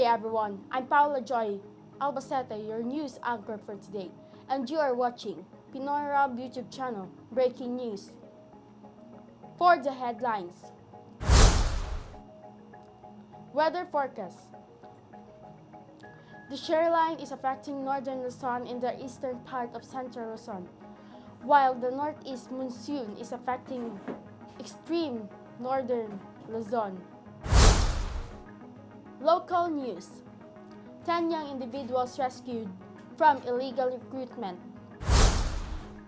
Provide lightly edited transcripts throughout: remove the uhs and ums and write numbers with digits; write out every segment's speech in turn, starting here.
everyone, I'm Paula Joy Albacete, your news anchor for today, and you are watching Pinoy Rob YouTube channel, Breaking News. For the headlines, weather forecast. The shear line is affecting northern Luzon and the eastern part of central Luzon, while the northeast monsoon is affecting extreme northern Luzon. Local news. 10 young individuals rescued from illegal recruitment.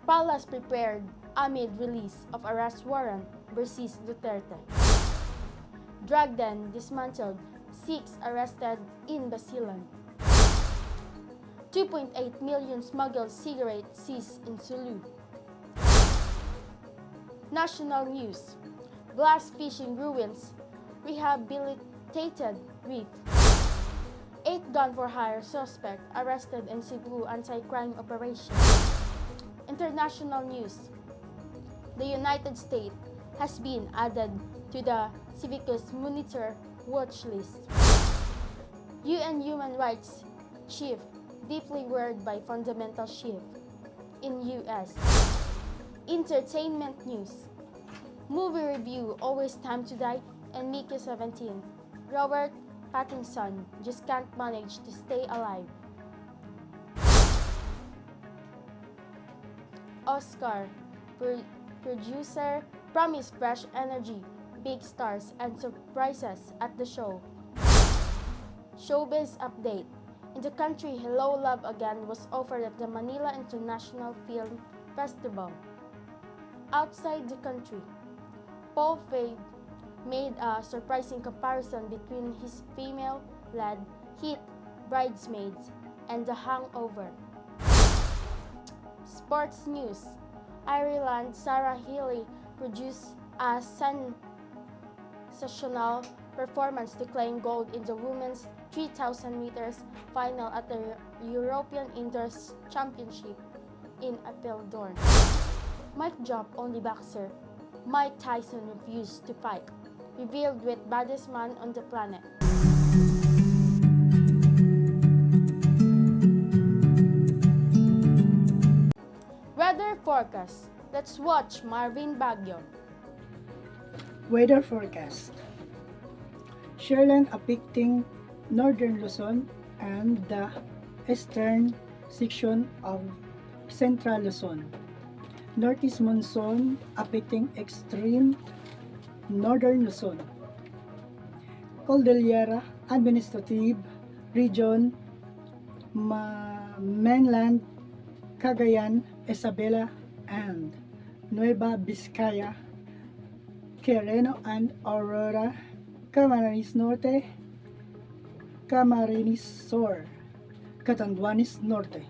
Palace prepared amid release of arrest warrant versus Duterte. Drug den dismantled, 6 arrested in Basilan. 2.8 million smuggled cigarettes seized in Sulu. National news. Glass fishing ruins, rehabilitated reef. 8 gun-for-hire suspect arrested in Cebu anti-crime operation. International news. The United States has been added to the Civicus Monitor watch list. UN Human Rights Chief deeply worried by fundamental shift in US. Entertainment news. Movie review Always Time to Die and Mickey 17. Robert Pattinson just can't manage to stay alive. Oscar producer promised fresh energy, big stars and surprises at the show. Showbiz update. In the country, Hello Love Again was offered at the Manila International Film Festival. Outside the country, Paul Feig made a surprising comparison between his female-led hit Bridesmaids and The Hangover. Sports news. Ireland Sarah Healy produced a sensational performance to claim gold in the women's 3,000 meters final at the European Indoors Championship in Apeldoorn. Mic drop only boxer Mike Tyson refused to fight, revealed with baddest man on the planet. Weather forecast. Let's watch Marvin Baguio. Weather forecast. Shear line affecting northern Luzon and the eastern section of central Luzon. Northeast monsoon affecting extreme northern Luzon. Cordillera Administrative Region, Mainland, Cagayan, Isabela, and Nueva Vizcaya, Quirino and Aurora, Camarines Norte, Camarines Sur, Catanduanes Norte,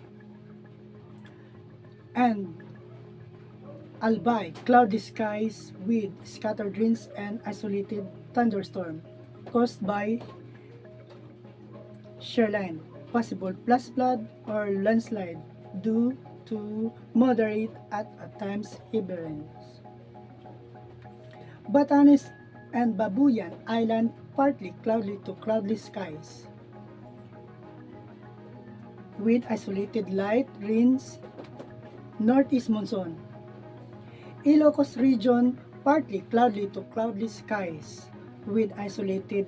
and Albay, cloudy skies with scattered rains and isolated thunderstorm caused by shear line, possible flash flood or landslide due to moderate at times heavy rains. Batanes and Babuyan Island, partly cloudy to cloudy skies with isolated light rains. Northeast monsoon. Ilocos region, partly cloudy to cloudy skies with isolated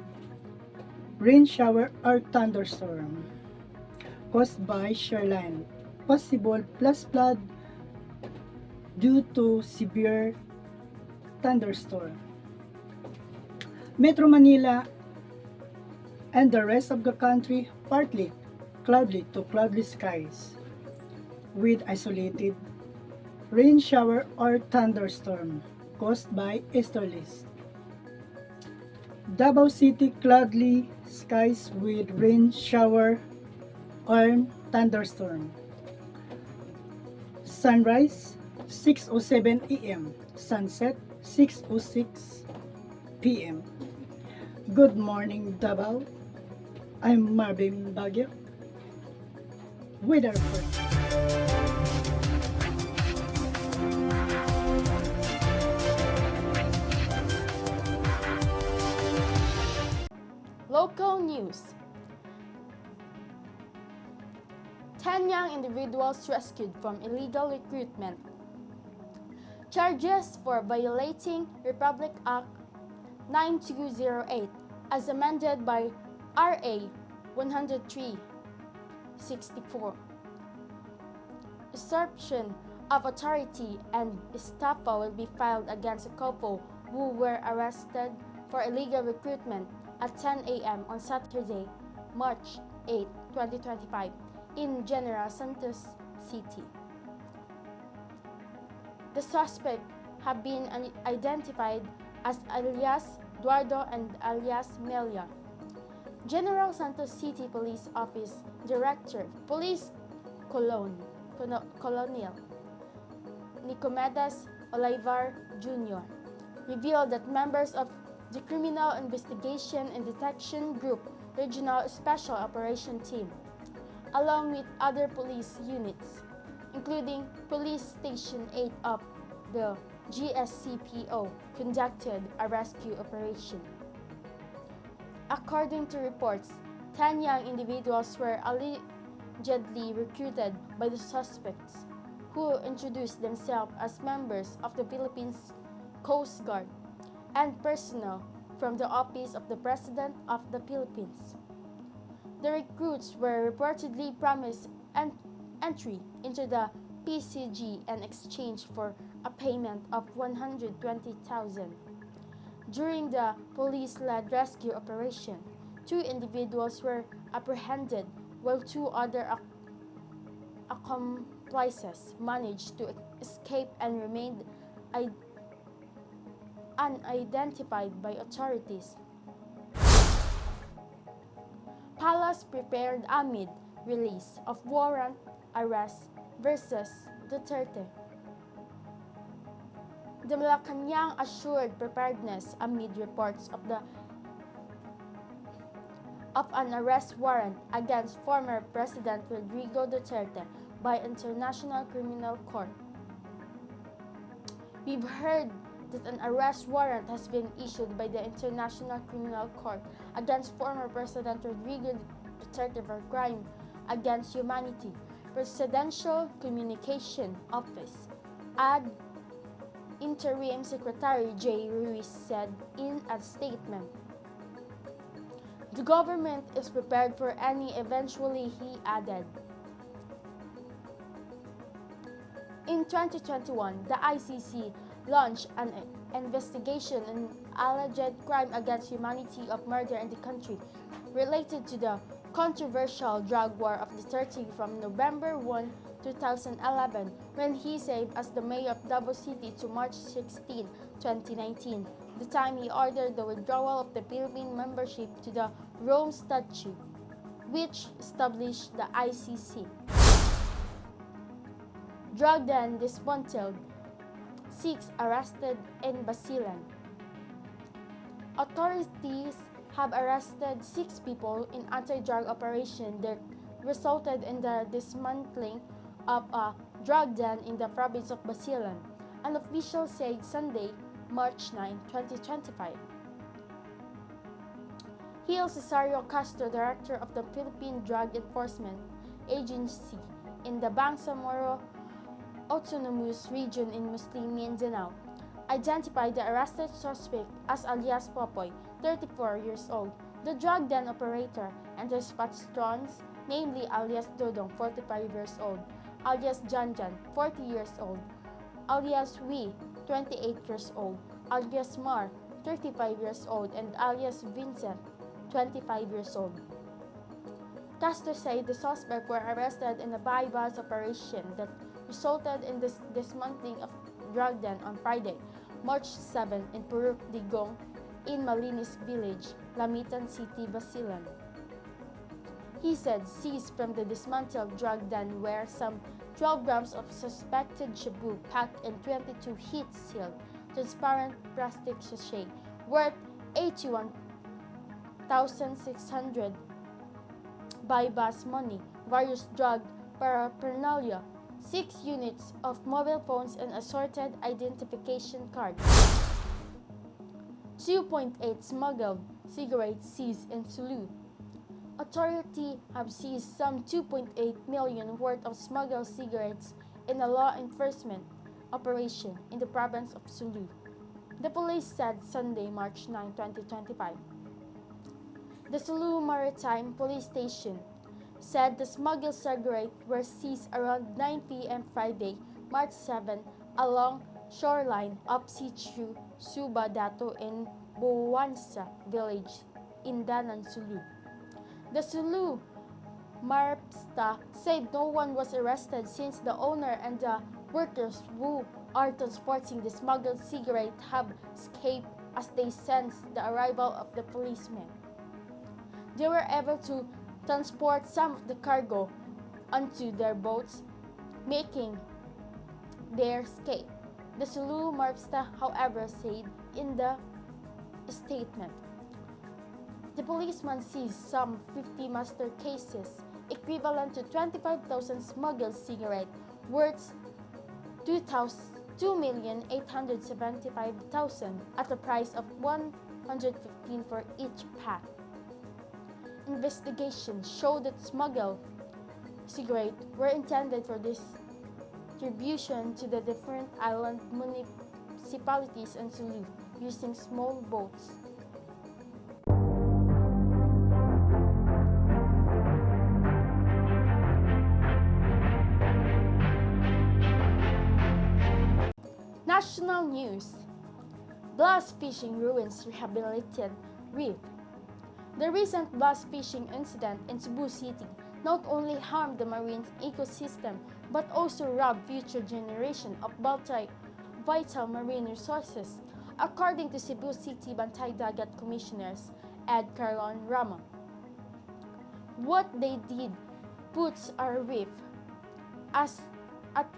rain shower or thunderstorm caused by shear line, possible flash flood due to severe thunderstorm. Metro Manila and the rest of the country, partly cloudy to cloudy skies with isolated rain shower or thunderstorm caused by easterlies. Davao City, cloudy skies with rain shower or thunderstorm. Sunrise 6:07 a.m. Sunset 6:06 p.m. Good morning, Davao. I'm Marvin Baguio. Weather forecast. Local news. 10 young individuals rescued from illegal recruitment. Charges for violating Republic Act 9208 as amended by RA 103/64. Usurpation of authority and estafa will be filed against a couple who were arrested for illegal recruitment at 10 a.m. on Saturday, March 8, 2025 in General Santos City. The suspects have been identified as alias Eduardo and alias Melia. General Santos City Police Office Director, Police Colonial Nicomedes Olivar Jr. revealed that members of the Criminal Investigation and Detection Group Regional Special Operation Team, along with other police units, including Police Station 8 of the GSCPO, conducted a rescue operation. According to reports, 10 young individuals were allegedly recruited by the suspects, who introduced themselves as members of the Philippines Coast Guard and personnel from the Office of the President of the Philippines. The recruits were reportedly promised entry into the PCG in exchange for a payment of 120,000. During the police-led rescue operation, 2 individuals were apprehended while 2 other accomplices managed to escape and remained unidentified by authorities. Palace prepared amid release of warrant arrest versus Duterte. The Malacanang assured preparedness amid reports of an arrest warrant against former President Rodrigo Duterte by International Criminal Court. We've heard that an arrest warrant has been issued by the International Criminal Court against former President Rodrigo Duterte for crime against humanity, Presidential Communication Office, Interim Secretary J. Ruiz said in a statement. The government is prepared for any eventuality, he added. In 2021, the ICC launched an investigation on alleged crime against humanity of murder in the country related to the controversial drug war of Duterte from November 1, 2011, when he served as the mayor of Davao City, to March 16, 2019, the time he ordered the withdrawal of the Philippine membership to the Rome Statute, which established the ICC. Drug den dismantled, 6 arrested in Basilan. Authorities have arrested 6 people in anti-drug operation that resulted in the dismantling of a drug den in the province of Basilan, an official said Sunday, March 9, 2025. Gil Cesario Castro, director of the Philippine Drug Enforcement Agency in the Bangsamoro Autonomous Region in Muslim Mindanao, identified the arrested suspect as alias Popoy, 34 years old, the drug den operator, and his patrons, namely alias Dodong, 45 years old, alias Janjan, 40 years old, alias Wee, 28 years old, alias Mar, 35 years old, and alias Vincent, 25 years old. Castro said the suspects were arrested in a bypass operation that resulted in the dismantling of drug den on Friday, March 7 in Puruk Digong in Malinis Village, Lamitan City, Basilan. He said seized from the dismantled drug den were some 12 grams of suspected shabu packed in 22 heat-sealed, transparent plastic sachets worth 81,600 bypass money, various drug paraphernalia, 6 units of mobile phones and assorted identification cards. 2.8 smuggled cigarettes seized in Sulu. Authorities have seized some 2.8 million worth of smuggled cigarettes in a law enforcement operation in the province of Sulu. The police said Sunday, March 9, 2025. The Sulu Maritime Police Station said the smuggled cigarettes were seized around 9 p.m. Friday, March 7, along shoreline of Situ Suba Dato in Buwansa village in Danan, Sulu. The Sulu Marpsta said no one was arrested since the owner and the workers who are transporting the smuggled cigarette have escaped as they sensed the arrival of the policemen. They were able to transport some of the cargo onto their boats, making their escape. The Sulu Marpsta, however, said in the statement. The policeman seized some 50 master cases, equivalent to 25,000 smuggled cigarettes, worth 2,875,000 at a price of 115 for each pack. Investigations showed that smuggled cigarettes were intended for distribution to the different island municipalities and Sulu using small boats. National news. Blast fishing ruins rehabilitated reef. The recent blast fishing incident in Cebu City not only harmed the marine ecosystem but also robbed future generations of vital marine resources, according to Cebu City Bantay Dagat Commissioners Ed Carlon Rama. What they did puts our reef at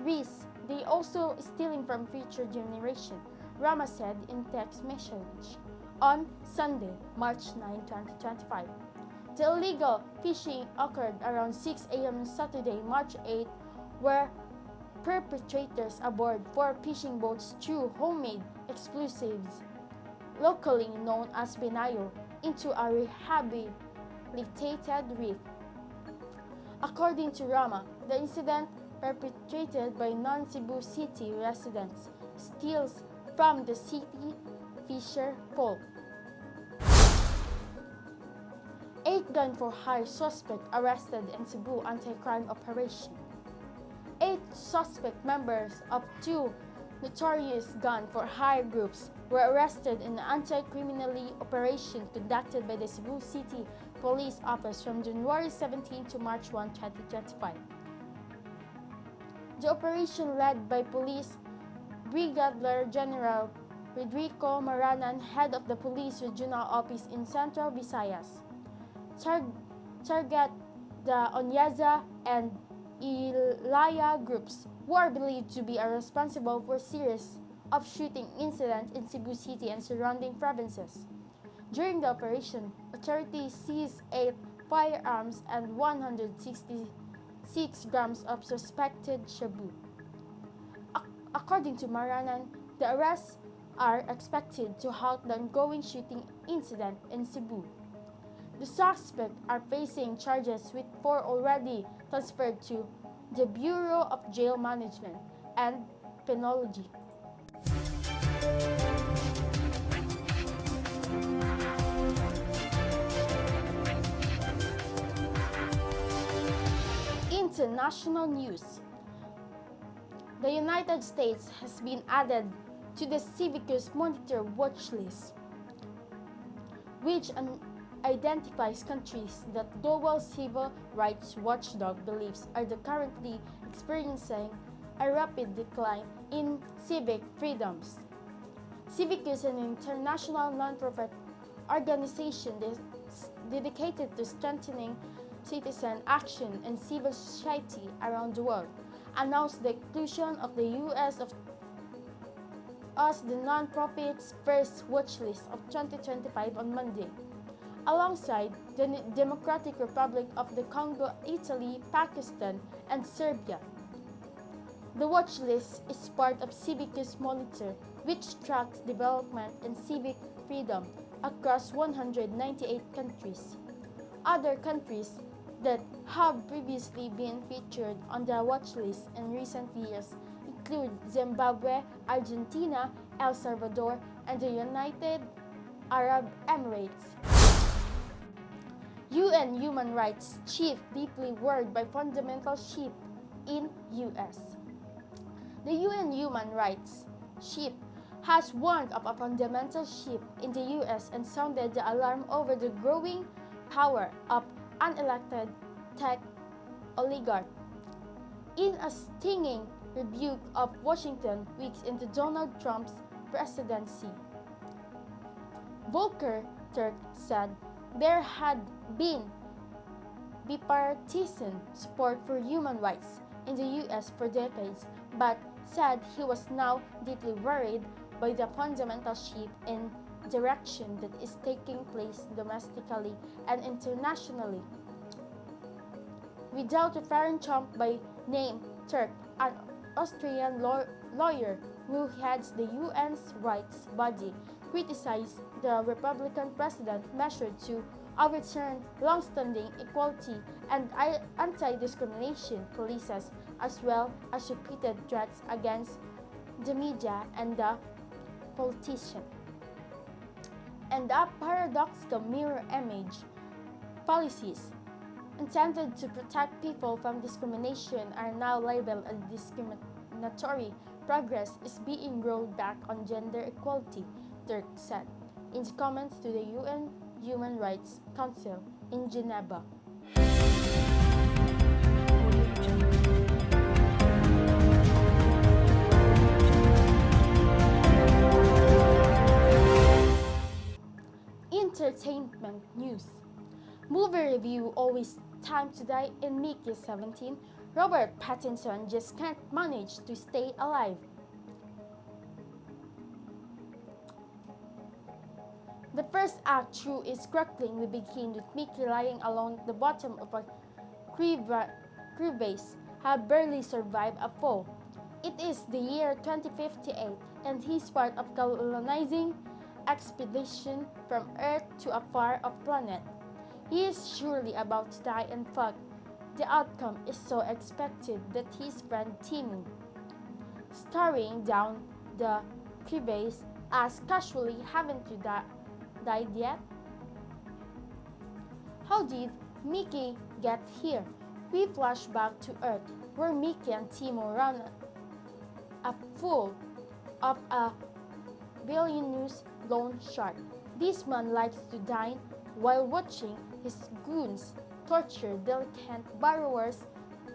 risk. They also stealing from future generations, Rama said in text message on Sunday, March 9, 2025. The illegal fishing occurred around 6 a.m. on Saturday, March 8, where perpetrators aboard 4 fishing boats threw homemade explosives, locally known as benayo, into a rehabilitated reef. According to Rama, the incident perpetrated by non-Cebu City residents steals from the city fisher folk. 8 gun-for-hire suspects arrested in Cebu anti-crime operation. 8 suspect members of 2 notorious gun-for-hire groups were arrested in an anti-criminality operation conducted by the Cebu City Police Office from January 17 to March 1, 2025. The operation, led by Police Brigadier General Rodrigo Maranan, head of the Police Regional Office in Central Visayas, target the Onyaza and Ilaya groups, who are believed to be responsible for a series of shooting incidents in Cebu City and surrounding provinces. During the operation, authorities seized 8 firearms and 166 grams of suspected shabu. According to Maranan, the arrests are expected to halt the ongoing shooting incident in Cebu. The suspects are facing charges, with 4 already transferred to the Bureau of Jail Management and Penology. International news. The United States has been added to the Civicus Monitor watch list, which identifies countries that global civil rights watchdog believes are currently experiencing a rapid decline in civic freedoms. Civicus is an international non-profit organization dedicated to strengthening citizen action and civil society around the world, announced the inclusion of the U.S. as the non-profit's first watch list of 2025 on Monday, alongside the Democratic Republic of the Congo, Italy, Pakistan, and Serbia. The watch list is part of Civicus Monitor, which tracks development and civic freedom across 198 countries. Other countries that have previously been featured on the watch list in recent years include Zimbabwe, Argentina, El Salvador, and the United Arab Emirates. UN Human Rights Chief deeply worried by fundamental shift in US. The UN Human Rights Chief has warned of a fundamental shift in the US and sounded the alarm over the growing power of unelected tech oligarchs. In a stinging rebuke of Washington weeks into Donald Trump's presidency, Volker Turk said there had been bipartisan support for human rights in the US for decades, but said he was now deeply worried by the fundamental shift in direction that is taking place domestically and internationally. Without referring Trump by name, Turk, an Austrian lawyer who heads the UN's rights body, criticized the Republican president's measure to overturn long-standing equality and anti-discrimination policies, as well as repeated threats against the media and the politician. And a paradoxical mirror image, policies intended to protect people from discrimination are now labeled as discriminatory. Progress is being rolled back on gender equality, Turk said in comments to the UN Human Rights Council in Geneva. Entertainment news. Movie review always time to die in Mickey 17. Robert Pattinson just can't manage to stay alive. The first act through is crackling. We begin with Mickey lying alone at the bottom of a crevasse, have barely survived a fall. It is the year 2058 and he's part of colonizing expedition from Earth to a far-off planet. He is surely about to die, in fact, the outcome is so expected that his friend Timmy, staring down the crevasse, asks casually, "Haven't you died yet?" How did Mickey get here? We flash back to Earth, where Mickey and Timo run a full of a villainous loan shark. This man likes to dine while watching his goons torture delinquent borrowers.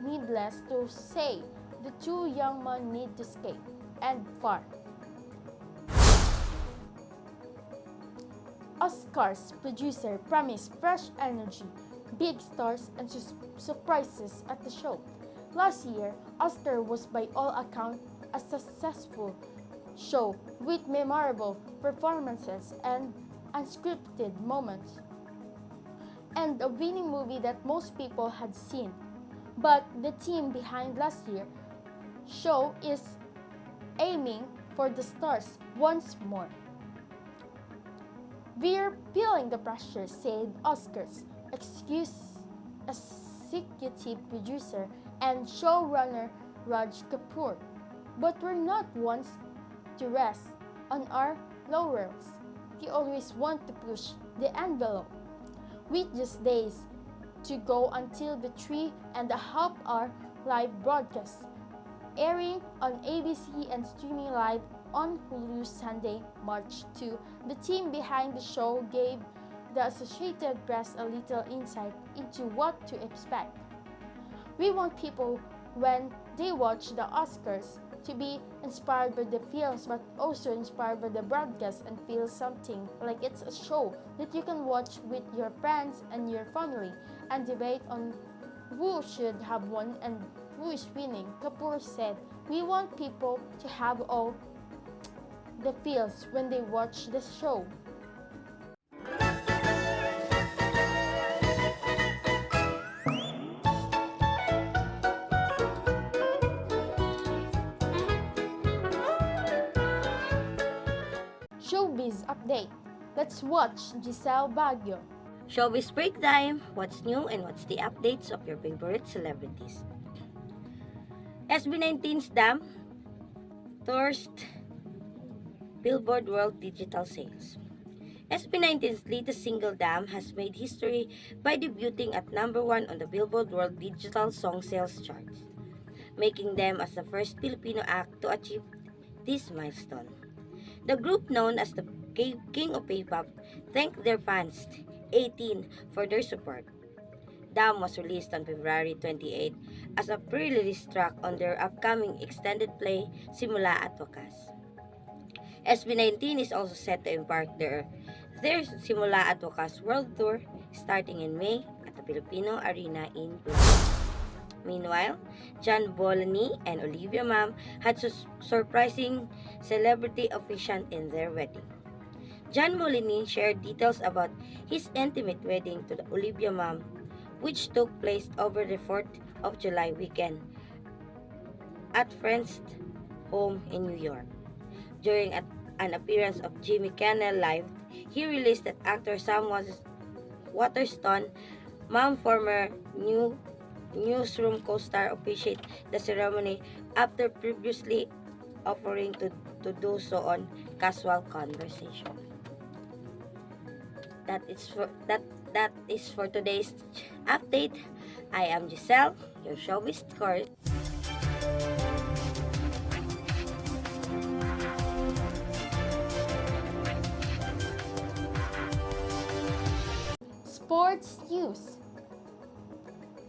Needless to say, the two young men need to escape, and far. Oscar's producer promised fresh energy, big stars, and surprises at the show. Last year, Oscar was by all accounts a successful show with memorable performances and unscripted moments, and a winning movie that most people had seen. But the team behind last year's show is aiming for the stars once more. "We're feeling the pressure," said Oscar's executive producer and showrunner Raj Kapoor. "But we're not ones to rest on our laurels. We always want to push the envelope." With just days to go until the 3.5-hour live broadcast, airing on ABC and streaming live on Hulu Sunday, March 2, the team behind the show gave the Associated Press a little insight into what to expect. "We want people, when they watch the Oscars, to be inspired by the films but also inspired by the broadcast and feel something like it's a show that you can watch with your friends and your family and debate on who should have won and who is winning," Kapoor said. "We want people to have all the feels when they watch the show." Showbiz update. Let's watch Giselle Baguio. Showbiz break time, what's new and what's the updates of your favorite celebrities. SB19's Dam tours Billboard World Digital Sales. SB19's latest single Dam has made history by debuting at number 1 on the Billboard World Digital Song Sales charts, making them as the first Filipino act to achieve this milestone. The group known as the King of K-pop thanked their fans, 18, for their support. Dam was released on February 28 as a pre-release track on their upcoming extended play Simula at Wakas. SB19 is also set to embark their Simula at Wakas World Tour starting in May at the Filipino Arena in Bulacan. Meanwhile, John Bolany and Olivia Mam had surprising celebrity officiant in their wedding. John Molini shared details about his intimate wedding to the Olivia Mam, which took place over the 4th of July weekend at friend's home in New York. During an appearance of Jimmy Kimmel Live, he released that actor Sam Waterston, Mam former newsroom co-star, officiate the ceremony after previously offering to do so on casual conversation. That is for today's update. I am Giselle, your showbiz correspondent. Sports news.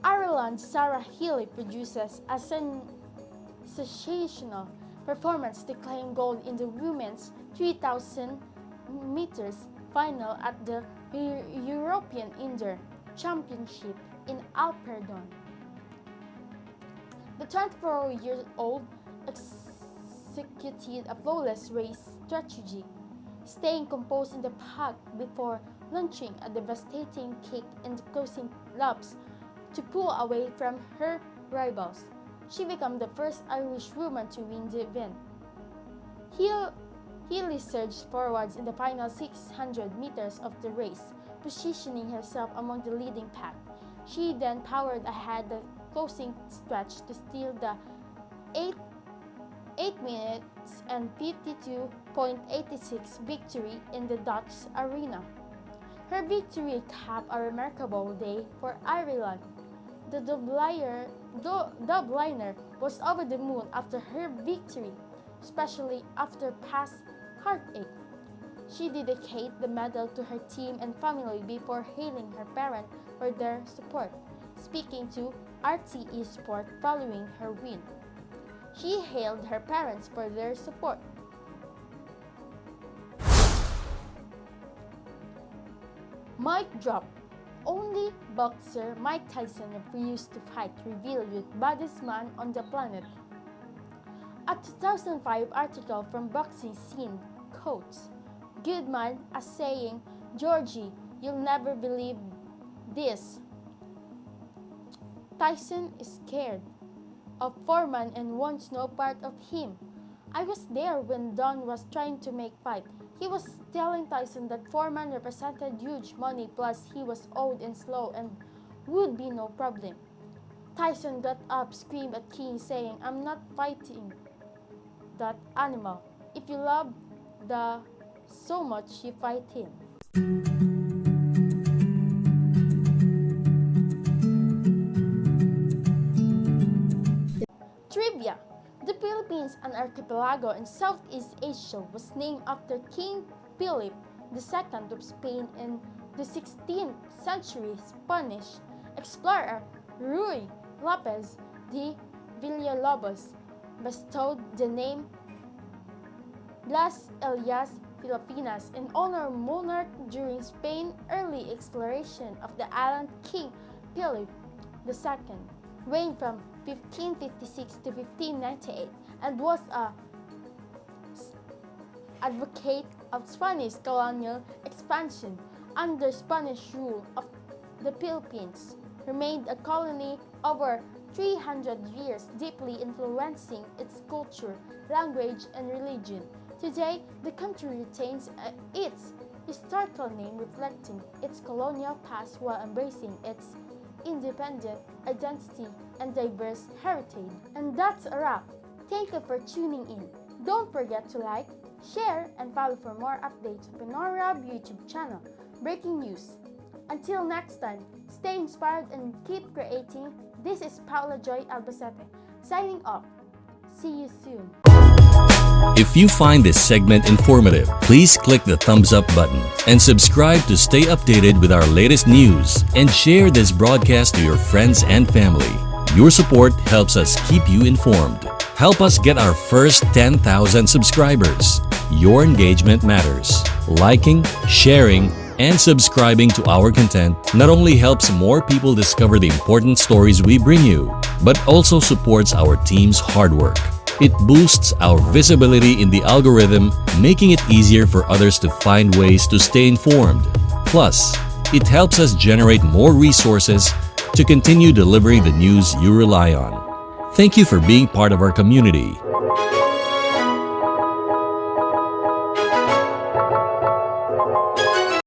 Ireland's Sarah Healy produces a sensational performance to claim gold in the women's 3,000 meters final at the European Indoor Championship in Alperdon. The 24-year-old executed a flawless race strategy, staying composed in the pack before launching a devastating kick in the closing laps to pull away from her rivals. She became the first Irish woman to win the event. Healy surged forwards in the final 600 meters of the race, positioning herself among the leading pack. She then powered ahead the closing stretch to steal the 8 minutes and 52.86 victory in the Dutch arena. Her victory capped a remarkable day for Ireland. The Dubliner was over the moon after her victory, especially after past heartache. She dedicated the medal to her team and family before hailing her parents for their support. Speaking to RTE Sport following her win, she hailed her parents for their support. Mic drop. Only boxer Mike Tyson refused to fight, revealed with baddest man on the planet. A 2005 article from Boxing Scene quotes Goodman as saying, "Georgie, you'll never believe this. Tyson is scared of Foreman and wants no part of him. I was there when Don was trying to make fight. He was telling Tyson that Foreman represented huge money plus he was old and slow and would be no problem. Tyson got up, screamed at King saying, I'm not fighting that animal. If you love the so much, you fight him." Trivia. The Philippines, an archipelago in Southeast Asia, was named after King Philip II of Spain in the 16th century. Spanish explorer Ruy Lopez de Villalobos bestowed the name Las Islas Filipinas in honor of monarch during Spain's early exploration of the island. King Philip II reigned from 1556 to 1598 and was an advocate of Spanish colonial expansion. Under Spanish rule of the Philippines remained a colony over 300 years, deeply influencing its culture, language, and religion. Today, the country retains its historical name reflecting its colonial past while embracing its independent identity and diverse heritage. And that's a wrap. Thank you for tuning in. Don't forget to like, share, and follow for more updates on Pinorab YouTube channel, Breaking News. Until next time, stay inspired and keep creating. This is Paula Joy Albacete, signing off. See you soon. If you find this segment informative, please click the thumbs up button and subscribe to stay updated with our latest news, and share this broadcast to your friends and family. Your support helps us keep you informed. Help us get our first 10,000 subscribers. Your engagement matters. Liking, sharing, and subscribing to our content not only helps more people discover the important stories we bring you, but also supports our team's hard work. It boosts our visibility in the algorithm, making it easier for others to find ways to stay informed. Plus, it helps us generate more resources to continue delivering the news you rely on. Thank you for being part of our community.